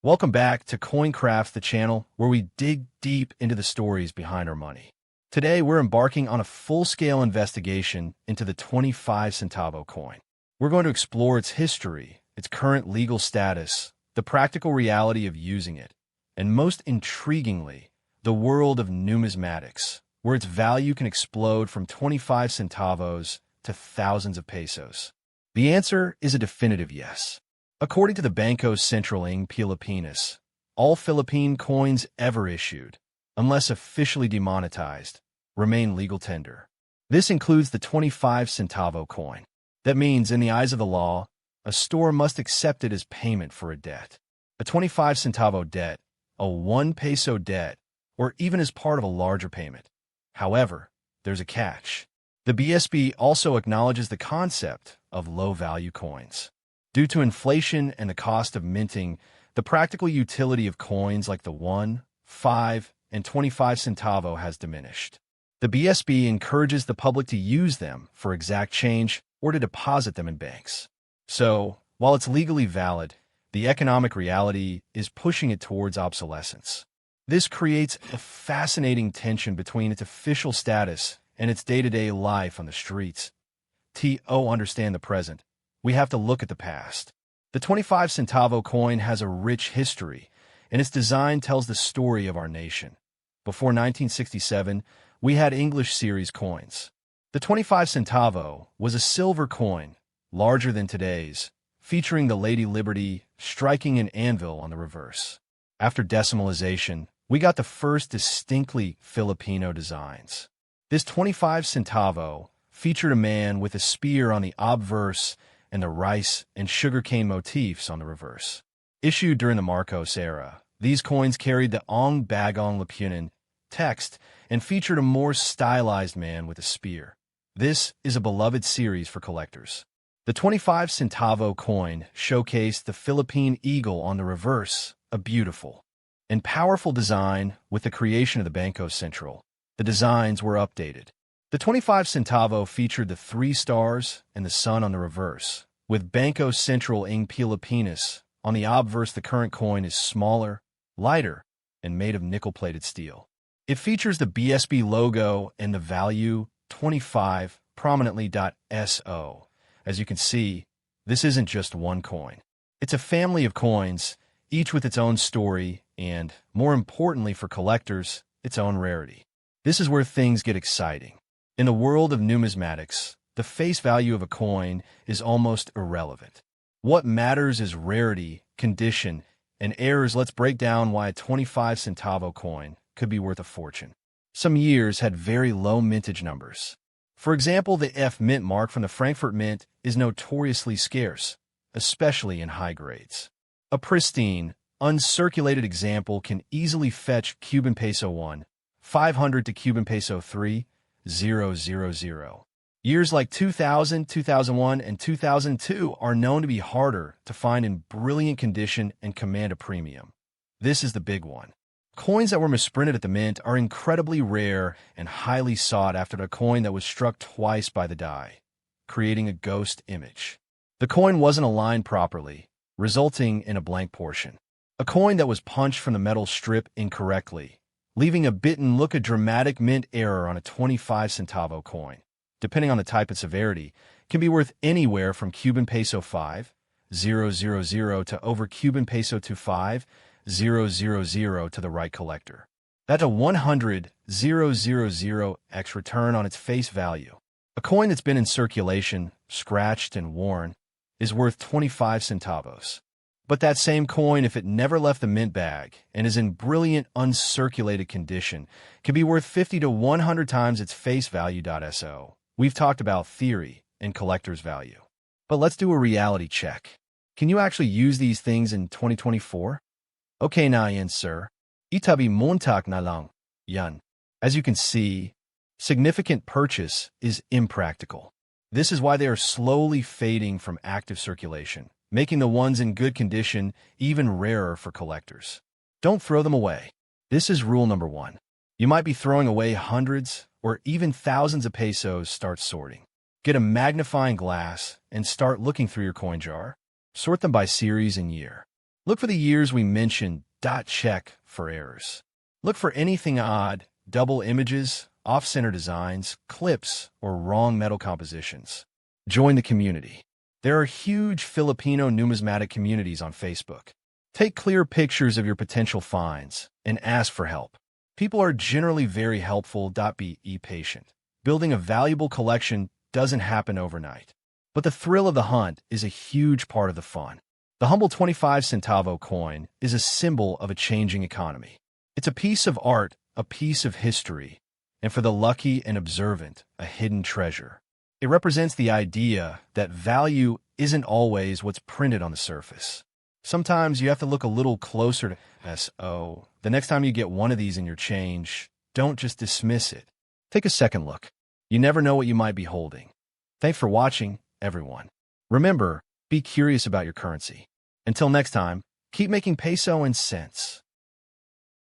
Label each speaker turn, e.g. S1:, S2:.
S1: Welcome back to CoinCraft, the channel where we dig deep into the stories behind our money. Today, we're embarking on a full-scale investigation into the 25 centavo coin. We're going to explore its history, its current legal status, the practical reality of using it, and most intriguingly, the world of numismatics, where its value can explode from 25 centavos to thousands of pesos. The answer is a definitive yes. According to the Banco Central ng Pilipinas, all Philippine coins ever issued, unless officially demonetized, remain legal tender. This includes the 25 centavo coin. That means, in the eyes of the law, a store must accept it as payment for a debt. A 25 centavo debt, a 1 peso debt, or even as part of a larger payment. However, there's a catch. The BSP also acknowledges the concept of low-value coins. Due to inflation and the cost of minting, the practical utility of coins like the 1, 5, and 25 centavo has diminished. The BSB encourages the public to use them for exact change or to deposit them in banks. So, while it's legally valid, the economic reality is pushing it towards obsolescence. This creates a fascinating tension between its official status and its day-to-day life on the streets. To understand the present, we have to look at the past. The 25 centavo coin has a rich history, and its design tells the story of our nation. Before 1967, we had English series coins. The 25 centavo was a silver coin, larger than today's, featuring the Lady Liberty striking an anvil on the reverse. After decimalization, we got the first distinctly Filipino designs. This 25 centavo featured a man with a spear on the obverse and the rice and sugarcane motifs on the reverse. Issued during the Marcos era, these coins carried the Ong Bagong Lapunan text and featured a more stylized man with a spear. This is a beloved series for collectors. The 25 centavo coin showcased the Philippine eagle on the reverse, a beautiful and powerful design with the creation of the Banco Central. The designs were updated. The 25 centavo featured the 3 stars and the sun on the reverse, with Banco Central ng Pilipinas on the obverse. The current coin is smaller, lighter, and made of nickel-plated steel. It features the BSB logo and the value 25 prominently. So, as you can see, this isn't just one coin. It's a family of coins, each with its own story and, more importantly for collectors, its own rarity. This is where things get exciting. In the world of numismatics, the face value of a coin is almost irrelevant. What matters is rarity, condition, and errors. Let's break down why a 25 centavo coin could be worth a fortune. Some years had very low mintage numbers. For example, the F mint mark from the Frankfurt Mint is notoriously scarce, especially in high grades. A pristine, uncirculated example can easily fetch Cuban peso 1, 500 to Cuban peso 3, 000. Years like 2000, 2001, and 2002 are known to be harder to find in brilliant condition and command a premium. This is the big one. Coins that were misprinted at the mint are incredibly rare and highly sought after the coin that was struck twice by the die, creating a ghost image. The coin wasn't aligned properly, resulting in a blank portion. A coin that was punched from the metal strip incorrectly, leaving a bitten look. A dramatic mint error on a 25 centavo coin, depending on the type and severity, can be worth anywhere from Cuban peso 5, 000 to over Cuban peso 25, 000 to the right collector. That's a 100, 000x return on its face value. A coin that's been in circulation, scratched and worn, is worth 25 centavos. But that same coin, if it never left the mint bag and is in brilliant, uncirculated condition, can be worth 50 to 100 times its face value. So, we've talked about theory and collector's value. But let's do a reality check. Can you actually use these things in 2024? Okay na yan, sir. Itabi montak na lang. Yan. As you can see, significant purchase is impractical. This is why they are slowly fading from active circulation, making the ones in good condition even rarer for collectors. Don't throw them away. This is rule number 1. You might be throwing away hundreds or even thousands of pesos. Start sorting. Get a magnifying glass and start looking through your coin jar. Sort them by series and year. Look for the years we mentioned. Check for errors. Look for anything odd, double images, off-center designs, clips, or wrong metal compositions. Join the community. There are huge Filipino numismatic communities on Facebook. Take clear pictures of your potential finds and ask for help. People are generally very helpful. Be patient. Building a valuable collection doesn't happen overnight. But the thrill of the hunt is a huge part of the fun. The humble 25 centavo coin is a symbol of a changing economy. It's a piece of art, a piece of history, and for the lucky and observant, a hidden treasure. It represents the idea that value isn't always what's printed on the surface. Sometimes you have to look a little closer to SO. The next time you get one of these in your change, don't just dismiss it. Take a second look. You never know what you might be holding. Thanks for watching, everyone. Remember, be curious about your currency. Until next time, keep making peso and cents.